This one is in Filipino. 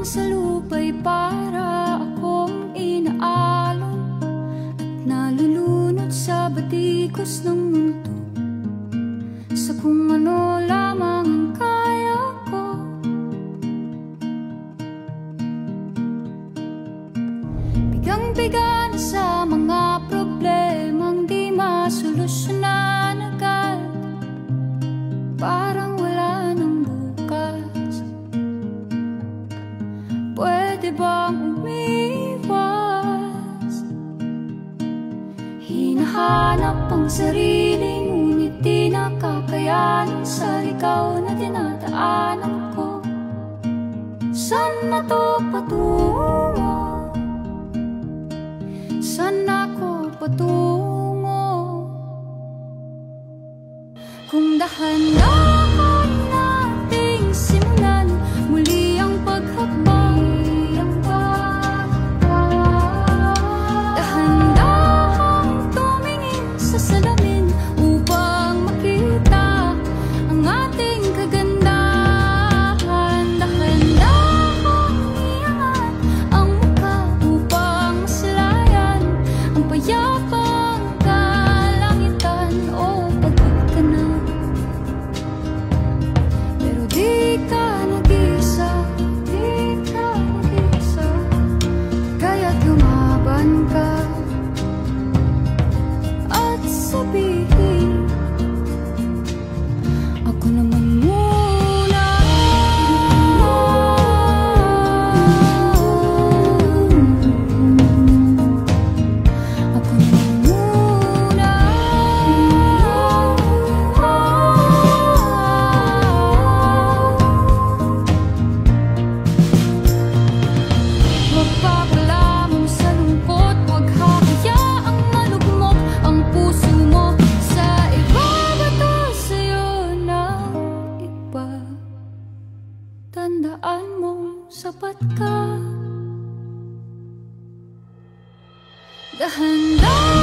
sa lupa'y para akong inaalon at nalulunod sa batikos ng mundo, sa kung ano lamang ang kaya ko. Bigang-biga na sa mga problemang di masolusyonan agad, parang wala nang bukas. Pwede bang umiwas? Hinahanap ang sarili, ngunit di nakakayanan sa ligaw na dinadaanan ko. Saan na to patungo? Saan ako patungo? Kung dahan-dahan nating simulan muli ang paghakbang, dahan-dahang tumingin sa salamin upang makita ang ating kagandahan, dahan-dahang iangat ang mukha upang masalayan ang payapang kalangitan o pagod ka na. Pero di ka nag-isa, di ka nag-isa, kaya't lumaban ka at sabihin, ako naman muna. Ako naman muna. Huwag papalamon sa lungkot, huwag hahayaang malugmok ang puso mo sa iba. Bato sa'yo ng iba, tandaan mo sapat ka. Dahan-dahan